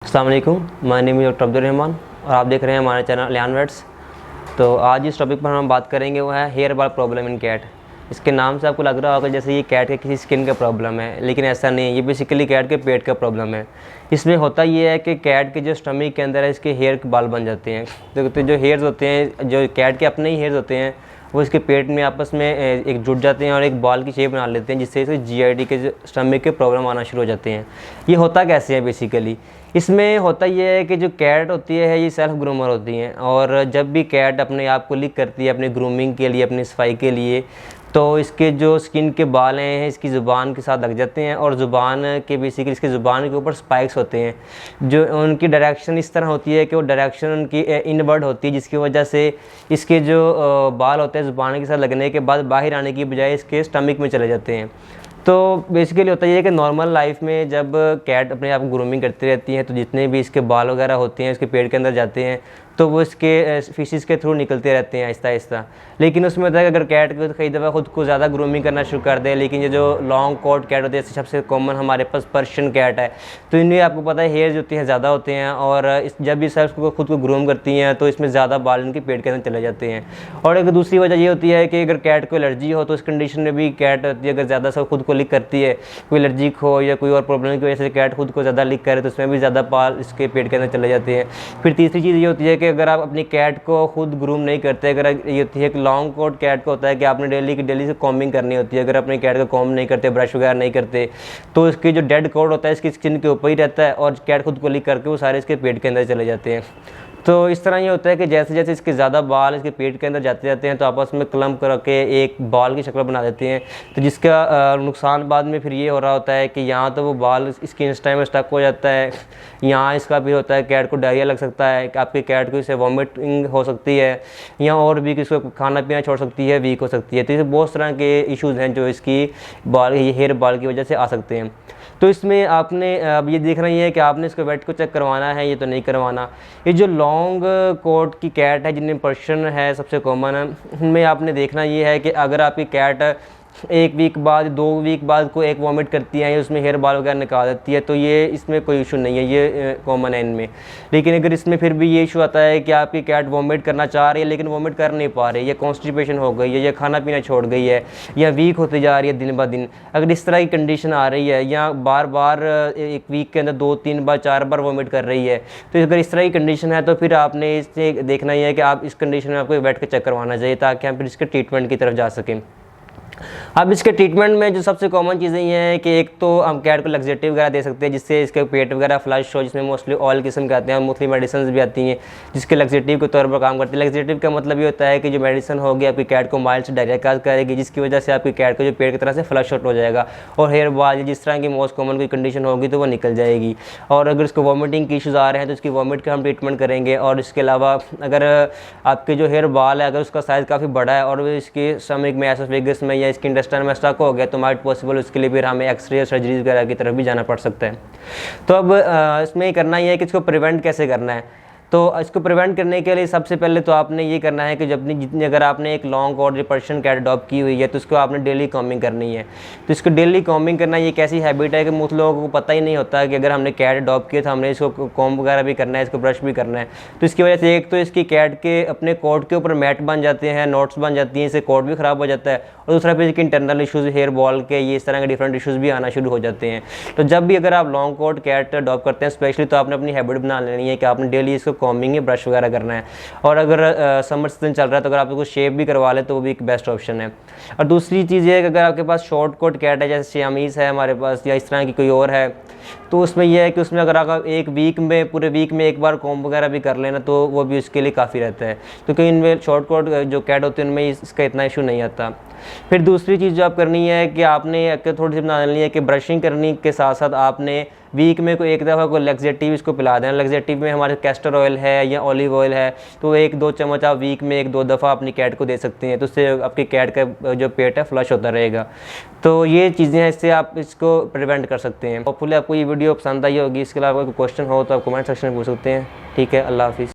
अस्सलाम वालेकुम, my name is doctor Abdul Rahman और आप देख रहे हैं हमारे चैनल लियान वेट्स। तो आज जिस टॉपिक पर हम बात करेंगे वो है हेयर बाल प्रॉब्लम इन कैट। इसके नाम से आपको लग रहा होगा जैसे ये कैट के किसी स्किन का प्रॉब्लम है, लेकिन ऐसा नहीं है। ये बेसिकली कैट के पेट का प्रॉब्लम है। इसमें होता ये है कि कैट के जो स्टमक के अंदर है इसके हेयर के बाल बन जाते हैं। तो जो हेयर्स होते हैं, जो कैट के अपने ही हेयर्स होते हैं, वो इसके पेट में आपस में एक जुड़ जाते हैं और एक बॉल की शेप बना लेते हैं, जिससे इसे जीआईडी के जो स्टमक के प्रॉब्लम आना शुरू हो जाते हैं। ये होता कैसे है बेसिकली? इसमें होता ये है कि जो कैट होती है ये सेल्फ ग्रूमर होती हैं, और जब भी कैट अपने आप को लिक करती है अपनी ग्रूमिंग के लिए, अपनी सफाई के लिए, तो इसके जो स्किन के बाल हैं इसकी ज़ुबान के साथ लग जाते हैं, और ज़ुबान के बेसिकली इसके ज़ुबान के ऊपर स्पाइक्स होते हैं। जो उनकी डायरेक्शन इस तरह होती है कि वो डायरेक्शन उनकी इनवर्ड होती है, जिसकी वजह से इसके जो बाल होते हैं ज़ुबान के साथ लगने के बाद बाहर आने की बजाय इसके स्टमक में चले जाते हैं। तो बेसिकली होता ये है कि नॉर्मल लाइफ में जब कैट अपने आप ग्रूमिंग करती रहती हैं तो जितने भी इसके बाल वगैरह होते हैं इसके पेट के अंदर जाते हैं, तो वो इसके फिशेस के थ्रू निकलते रहते हैं आहिस्ता आहिस्ता। लेकिन उसमें होता है कि अगर कैट को कई दफ़ा खुद को ज़्यादा ग्रूमिंग करना शुरू कर दे, लेकिन ये जो लॉन्ग कोट कैट होती है, जैसे सबसे कॉमन हमारे पास पर्शियन कैट है, तो इनमें आपको पता है हेयर्स होती हैं ज़्यादा होते हैं, और जब ये सेल्फ को खुद को ग्रूम करती हैं तो इसमें ज़्यादा बाल इनके पेट के अंदर चले जाते हैं। और एक दूसरी वजह ये होती है कि अगर कैट को एलर्जी हो तो इस कंडीशन में भी कैट होती है, अगर ज़्यादा सब खुद को लिक करती है, कोई एलर्जिक हो या कोई और प्रॉब्लम की वजह से कैट खुद को ज़्यादा लिक करे, तो उसमें भी ज़्यादा बाल इसके पेट के अंदर चले जाते हैं। फिर तीसरी चीज़ ये होती है कि अगर आप अपनी कैट को खुद ग्रूम नहीं करते, अगर ये होती है कि लॉन्ग कोट कैट को होता है कि आपने डेली से कॉम्बिंग करनी होती है। अगर अपने कैट का कॉम्ब नहीं करते, ब्रश वगैरह नहीं करते, तो इसकी जो डेड कोट होता है इसकी स्किन के ऊपर ही रहता है, और कैट खुद को लिक करके वो सारे इसके पेट के अंदर चले जाते हैं। तो इस तरह ये होता है कि जैसे जैसे इसके ज़्यादा बाल इसके पेट के अंदर जाते जाते हैं तो आपस में क्लम्प करके एक बॉल की शक्ल बना देते हैं। तो जिसका नुकसान बाद में फिर ये हो रहा होता है कि यहाँ तो वो बाल इसकी इंस्टाइम में स्टक हो जाता है, यहाँ इसका भी होता है कैट को डायरिया लग सकता है, आपकी कैट को इससे वॉमिटिंग हो सकती है, या और भी किसी को खाना पीना छोड़ सकती है, वीक हो सकती है। तो इसे बहुत तरह के इश्यूज़ हैं जो इसकी हेयर बाल की वजह से आ सकते हैं। तो इसमें आपने अब ये देखना ही है कि आपने इसको वेट को चेक करवाना है, ये तो नहीं करवाना। ये जो लॉन्ग कोट की कैट है जिनमें पर्शियन है सबसे कॉमन है, उनमें आपने देखना ये है कि अगर आपकी कैट एक वीक बाद 2 वीक बाद को एक वॉमिट करती है या उसमें हेयर बाल वगैरह निकाल देती है, तो ये इसमें कोई इशू नहीं है, ये कॉमन है इनमें। लेकिन अगर इसमें फिर भी ये इशू आता है कि आपकी कैट वॉमिट करना चाह रही है लेकिन वॉमिट कर नहीं पा रही है, या कॉन्स्टिपेशन हो गई है, या खाना पीना छोड़ गई है, या वीक होती जा रही है दिन ब दिन, अगर इस तरह की कंडीशन आ रही है, या बार बार एक वीक के अंदर 2-3 बार 4 बार वॉमिट कर रही है, तो अगर इस तरह की कंडीशन है तो फिर आपने इससे देखना ही है कि आप इस कंडीशन में आपको वेट का चेक करवाना चाहिए, ताकि हम फिर इसके ट्रीटमेंट की तरफ जा सकें। अब इसके ट्रीटमेंट में जो सबसे कॉमन चीज़ें ये हैं कि एक तो हम कैट को लग्जेटिव वगैरह दे सकते हैं जिससे इसके पेट वगैरह फ्लश हो, जिसमें मोस्टली ऑयल किस्म के आते हैं, मोस्टली मेडिसिन भी आती हैं जिसके लग्जेटिव के तौर पर काम करती है। लग्जेटिव का मतलब ये होता है कि जो मेडिसिन होगी आपकी कैट को माइल्ड से डायरिया काज करेगी, जिसकी वजह से आपकी कैट को जो पेट की तरह से फ्लश आउट हो जाएगा, और हेयर बाल जिस तरह की मोस्ट कॉमन कोई कंडीशन होगी तो वो निकल जाएगी। और अगर इसको वॉमिटिंग के इशूज़ आ रहे हैं तो इसकी वॉमिट का हम ट्रीटमेंट करेंगे। और इसके अलावा अगर आपके जो हेयर बाल है अगर उसका साइज़ काफ़ी बड़ा है और वो इसके स्टमक में, एसोफेगस में या इसके इंटेस्टाइन में स्टक हो गया, तो माइट पॉसिबल उसके लिए फिर हमें एक्सरे सर्जरी वगैरह की तरफ भी जाना पड़ सकता है। तो अब इसमें करना ही है कि इसको प्रिवेंट कैसे करना है। तो इसको प्रिवेंट करने के लिए सबसे पहले तो आपने ये करना है कि जब जितनी अगर आपने एक लॉन्ग कोट जो पर्शियन कैट अडॉप्ट की हुई है तो उसको आपने डेली कॉम्बिंग करनी है। तो इसको डेली कॉम्बिंग करना ये एक ऐसी हैबिट है कि मुझ लोगों को पता ही नहीं होता कि अगर हमने कैट अडॉप्ट किया तो हमने इसको कॉम्ब वगैरह भी करना है, इसको ब्रश भी करना है। तो इसकी वजह से एक तो इसकी कैट के अपने कोट के ऊपर मैट बन जाते हैं, नोट्स बन जाती हैं, इससे कोट भी ख़राब हो जाता है, और दूसरा फिर इसके इंटरनल इशूज़, हेयर बॉल के, ये इस तरह के डिफरेंट इशूज़ भी आना शुरू हो जाते हैं। तो जब भी अगर आप लॉन्ग कोट कैट अडॉप्ट करते हैं स्पेशली, तो आपने अपनी हैबिट बना लेनी है कि आपने डेली इसको कॉम्बिंग या ब्रश करना है। और अगर समर सीजन चल रहा है तो अगर आप इसको शेव भी करवा ले तो वो भी एक बेस्ट ऑप्शन है। और दूसरी चीज़ ये है कि अगर आपके पास शॉर्ट कोट कैट है, जैसे सियामीज़ है हमारे पास या इस तरह की कोई और है, तो उसमें यह है कि उसमें अगर आप एक वीक में, पूरे वीक में एक बार कॉम्ब वगैरह भी कर लेना तो वो भी उसके लिए काफ़ी रहता है, क्योंकि इनमें शॉर्ट कोट जो कैट होते हैं उनमें इसका इतना इशू नहीं आता। फिर दूसरी चीज़ जो आप करनी है कि आपने थोड़ी सी बना लेनी है कि ब्रशिंग करने के साथ साथ आपने वीक में कोई एक दफ़ा कोई लग्जेटिव इसको पिला देना। लग्जेटिव में हमारे कैस्टर ऑयल है या ऑलिव ऑयल है, तो 1-2 चम्मच आप वीक में 1-2 दफ़ा अपनी कैट को दे सकते हैं, तो उससे आपकी कैट का जो पेट है फ्लश होता रहेगा। तो ये चीज़ें हैं, इससे आप इसको प्रिवेंट कर सकते हैं। होपफुली आपको ये वीडियो पसंद आई होगी। इसके अलावा कोई क्वेश्चन हो तो आप कमेंट सेक्शन में पूछ सकते हैं। ठीक है, अल्लाह हाफिज़।